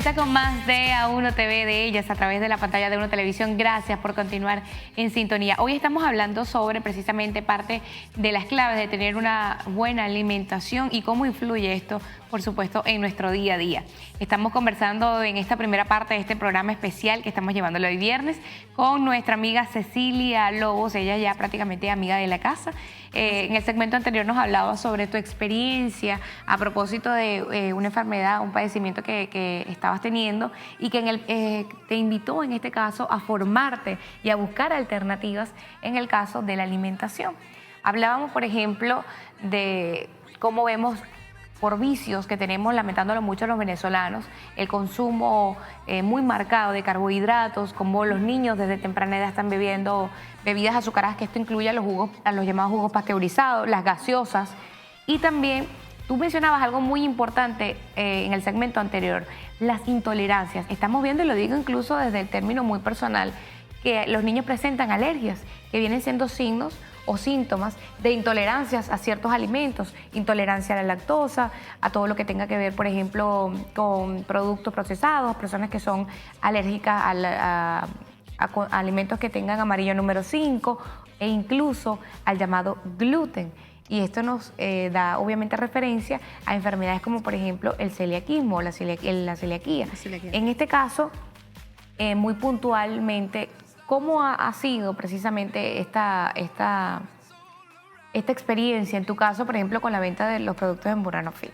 vuelta con más de A1 TV de ellas a través de la pantalla de A1 Televisión. Gracias por continuar en sintonía. Hoy estamos hablando sobre precisamente parte de las claves de tener una buena alimentación y cómo influye esto, por supuesto, en nuestro día a día. Estamos conversando en esta primera parte de este programa especial que estamos llevándolo hoy viernes con nuestra amiga Cecilia Lobos. Ella ya prácticamente amiga de la casa. En el segmento anterior nos hablaba sobre tu experiencia a propósito de una enfermedad, un padecimiento que estabas teniendo y que te invitó en este caso a formarte y a buscar alternativas en el caso de la alimentación. Hablábamos, por ejemplo, de cómo vemos por vicios que tenemos, lamentándolo mucho los venezolanos, el consumo muy marcado de carbohidratos, como los niños desde temprana edad están bebiendo bebidas azucaradas, que esto incluye a los llamados jugos pasteurizados, las gaseosas. Y también tú mencionabas algo muy importante en el segmento anterior, las intolerancias. Estamos viendo, y lo digo incluso desde el término muy personal, que los niños presentan alergias, que vienen siendo signos o síntomas de intolerancias a ciertos alimentos, intolerancia a la lactosa, a todo lo que tenga que ver, por ejemplo, con productos procesados, personas que son alérgicas a alimentos que tengan amarillo número 5 e incluso al llamado gluten. Y esto nos da obviamente referencia a enfermedades como por ejemplo el celiaquismo, la celiaquía. En este caso, muy puntualmente, ¿cómo ha sido precisamente esta experiencia en tu caso, por ejemplo, con la venta de los productos en Burano Fit?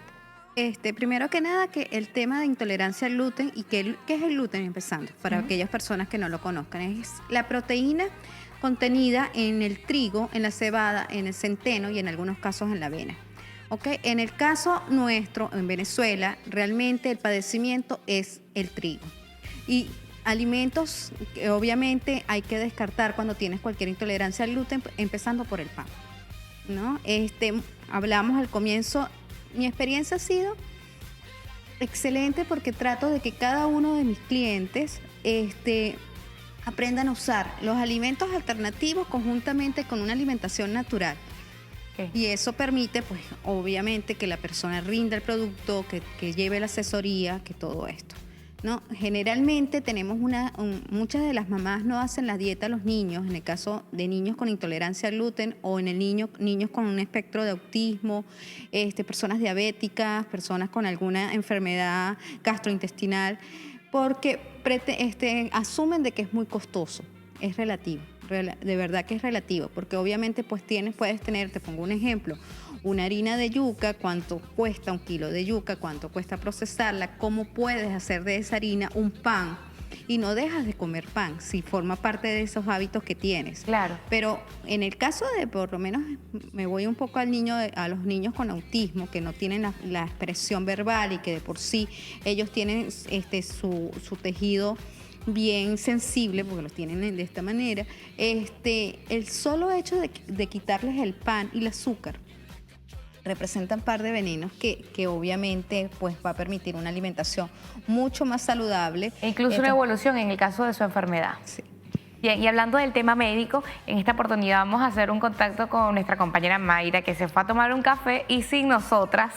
Primero que nada, que el tema de intolerancia al gluten, y ¿qué es el gluten? Empezando, para aquellas personas que no lo conozcan, es la proteína contenida en el trigo, en la cebada, en el centeno y en algunos casos en la avena. ¿Okay? En el caso nuestro, en Venezuela, realmente el padecimiento es el trigo. Y alimentos que obviamente hay que descartar cuando tienes cualquier intolerancia al gluten, empezando por el pan, ¿no? Hablamos al comienzo, mi experiencia ha sido excelente porque trato de que cada uno de mis clientes aprendan a usar los alimentos alternativos conjuntamente con una alimentación natural. Okay. Y eso permite, pues, obviamente, que la persona rinda el producto, que lleve la asesoría, que todo esto, ¿no? Generalmente tenemos muchas de las mamás no hacen la dieta a los niños, en el caso de niños con intolerancia al gluten o en el niños con un espectro de autismo, personas diabéticas, personas con alguna enfermedad gastrointestinal, porque asumen de que es muy costoso. Es relativo, de verdad que es relativo, porque obviamente pues puedes tener, te pongo un ejemplo, una harina de yuca, cuánto cuesta un kilo de yuca, cuánto cuesta procesarla, cómo puedes hacer de esa harina un pan y no dejas de comer pan si forma parte de esos hábitos que tienes. Claro. Pero en el caso de, por lo menos me voy un poco a los niños con autismo que no tienen la expresión verbal y que de por sí ellos tienen su tejido bien sensible porque los tienen de esta manera, el solo hecho de quitarles el pan y el azúcar representan un par de venenos que obviamente pues va a permitir una alimentación mucho más saludable. E incluso una evolución en el caso de su enfermedad. Sí. Bien, y hablando del tema médico, en esta oportunidad vamos a hacer un contacto con nuestra compañera Mayra, que se fue a tomar un café y sin nosotras.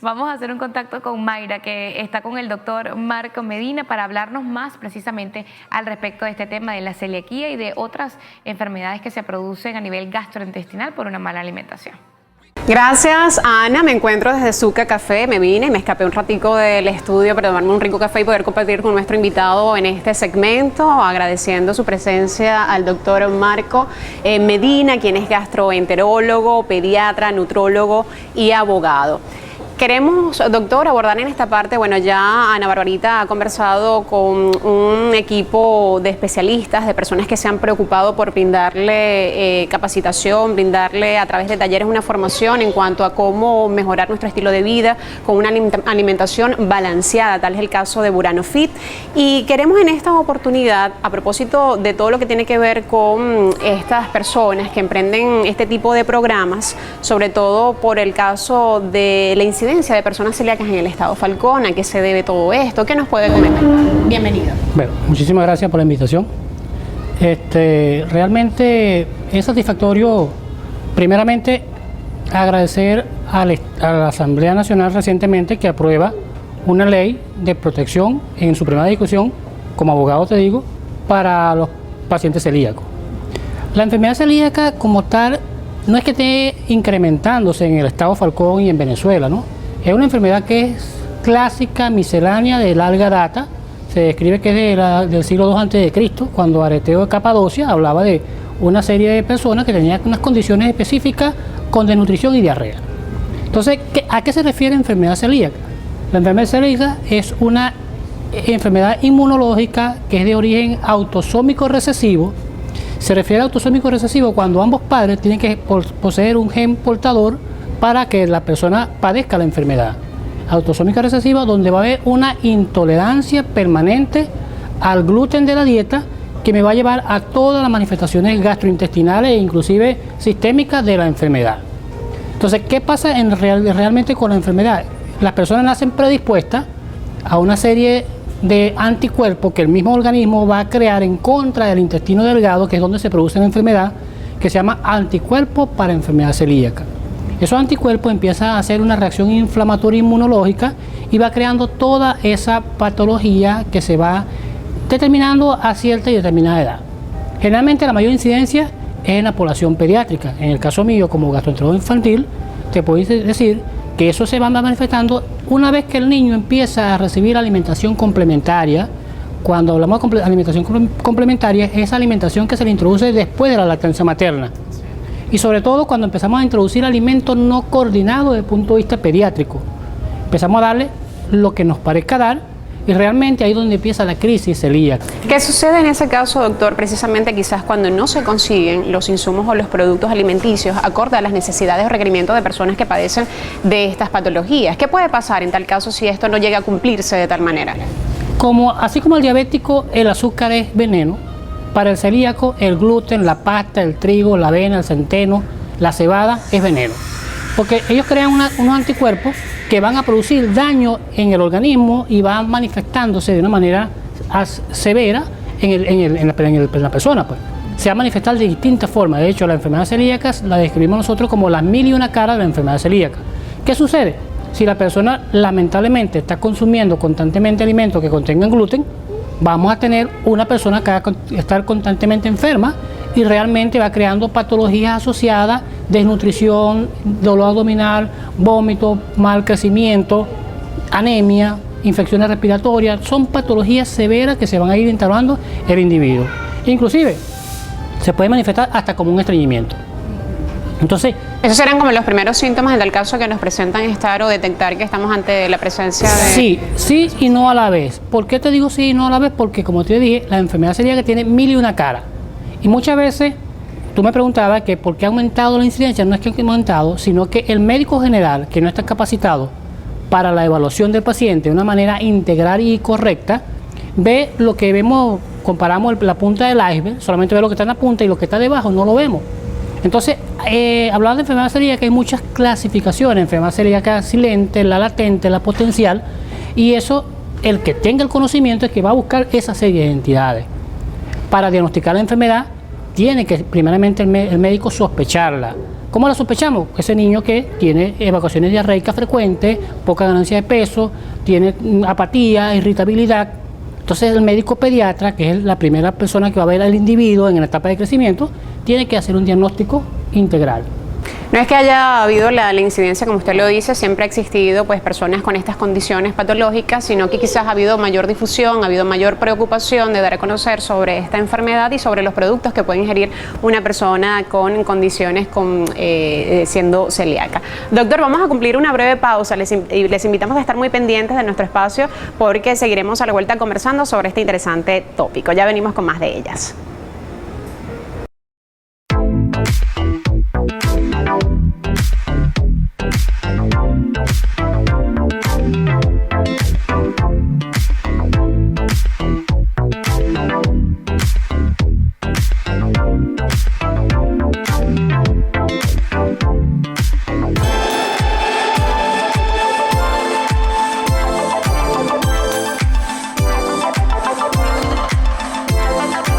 Vamos a hacer un contacto con Mayra, que está con el doctor Marco Medina, para hablarnos más precisamente al respecto de este tema de la celiaquía y de otras enfermedades que se producen a nivel gastrointestinal por una mala alimentación. Gracias, Ana. Me encuentro desde Zucca Café. Me vine y me escapé un ratico del estudio para tomarme un rico café y poder compartir con nuestro invitado en este segmento, agradeciendo su presencia al doctor Marco Medina, quien es gastroenterólogo, pediatra, nutrólogo y abogado. Queremos, doctor, abordar en esta parte, bueno, ya Ana Barbarita ha conversado con un equipo de especialistas, de personas que se han preocupado por brindarle capacitación, brindarle a través de talleres una formación en cuanto a cómo mejorar nuestro estilo de vida con una alimentación balanceada, tal es el caso de Burano Fit. Y queremos en esta oportunidad, a propósito de todo lo que tiene que ver con estas personas que emprenden este tipo de programas, sobre todo por el caso de la incidencia de personas celíacas en el estado Falcón, ¿a qué se debe todo esto? ¿Qué nos puede comentar? Bienvenido. Bueno, muchísimas gracias por la invitación. Realmente es satisfactorio, primeramente, agradecer a la Asamblea Nacional recientemente que aprueba una ley de protección en su primera discusión, como abogado te digo, para los pacientes celíacos. La enfermedad celíaca como tal no es que esté incrementándose en el estado Falcón y en Venezuela, ¿no? Es una enfermedad que es clásica, miscelánea, de larga data. Se describe que es del siglo II a.C., cuando Areteo de Capadocia hablaba de una serie de personas que tenían unas condiciones específicas con desnutrición y diarrea. Entonces, ¿a qué se refiere enfermedad celíaca? La enfermedad celíaca es una enfermedad inmunológica que es de origen autosómico recesivo. Se refiere a autosómico recesivo cuando ambos padres tienen que poseer un gen portador para que la persona padezca la enfermedad. Autosómica recesiva, donde va a haber una intolerancia permanente al gluten de la dieta que me va a llevar a todas las manifestaciones gastrointestinales e inclusive sistémicas de la enfermedad. Entonces, ¿qué pasa realmente con la enfermedad? Las personas nacen predispuestas a una serie de anticuerpos que el mismo organismo va a crear en contra del intestino delgado, que es donde se produce la enfermedad, que se llama anticuerpos para enfermedad celíaca. Esos anticuerpos empiezan a hacer una reacción inflamatoria inmunológica y va creando toda esa patología que se va determinando a cierta y determinada edad. Generalmente la mayor incidencia es en la población pediátrica. En el caso mío, como gastroenterólogo infantil, te puedo decir que eso se va manifestando una vez que el niño empieza a recibir alimentación complementaria. Cuando hablamos de alimentación complementaria, es esa alimentación que se le introduce después de la lactancia materna. Y sobre todo cuando empezamos a introducir alimentos no coordinados desde el punto de vista pediátrico. Empezamos a darle lo que nos parezca dar y realmente ahí es donde empieza la crisis celíaca. ¿Qué sucede en ese caso, doctor? Precisamente quizás cuando no se consiguen los insumos o los productos alimenticios acorde a las necesidades o requerimientos de personas que padecen de estas patologías. ¿Qué puede pasar en tal caso si esto no llega a cumplirse de tal manera? Así como el diabético, el azúcar es veneno, para el celíaco el gluten, la pasta, el trigo, la avena, el centeno, la cebada es veneno. Porque ellos crean unos anticuerpos que van a producir daño en el organismo y van manifestándose de una manera severa en la persona. Pues. Se va a manifestar de distintas formas. De hecho, la enfermedad celíaca la describimos nosotros como las 1001 caras de la enfermedad celíaca. ¿Qué sucede? Si la persona lamentablemente está consumiendo constantemente alimentos que contengan gluten, vamos a tener una persona que va a estar constantemente enferma y realmente va creando patologías asociadas, desnutrición, dolor abdominal, vómito, mal crecimiento, anemia, infecciones respiratorias. Son patologías severas que se van a ir instalando en el individuo. Inclusive, se puede manifestar hasta como un estreñimiento. Entonces, esos serán como los primeros síntomas en tal caso que nos presentan estar o detectar que estamos ante la presencia de... Sí y no a la vez. ¿Por qué te digo sí y no a la vez? Porque como te dije, la enfermedad celíaca tiene 1001 caras. Y muchas veces tú me preguntabas que por qué ha aumentado la incidencia. No es que ha aumentado, sino que el médico general, que no está capacitado para la evaluación del paciente de una manera integral y correcta, ve lo que vemos, comparamos la punta del iceberg, solamente ve lo que está en la punta y lo que está debajo no lo vemos. Entonces, hablando de enfermedad celíaca, hay muchas clasificaciones: enfermedad celíaca silente, la latente, la potencial, y eso, el que tenga el conocimiento es que va a buscar esa serie de entidades. Para diagnosticar la enfermedad, tiene que primeramente el médico sospecharla. ¿Cómo la sospechamos? Ese niño que tiene evacuaciones diarreicas frecuentes, poca ganancia de peso, tiene apatía, irritabilidad. Entonces el médico pediatra, que es la primera persona que va a ver al individuo en la etapa de crecimiento, tiene que hacer un diagnóstico integral. No es que haya habido la incidencia, como usted lo dice, siempre ha existido pues personas con estas condiciones patológicas, sino que quizás ha habido mayor difusión, ha habido mayor preocupación de dar a conocer sobre esta enfermedad y sobre los productos que puede ingerir una persona con condiciones siendo celíaca. Doctor, vamos a cumplir una breve pausa y les invitamos a estar muy pendientes de nuestro espacio porque seguiremos a la vuelta conversando sobre este interesante tópico. Ya venimos con más de ellas.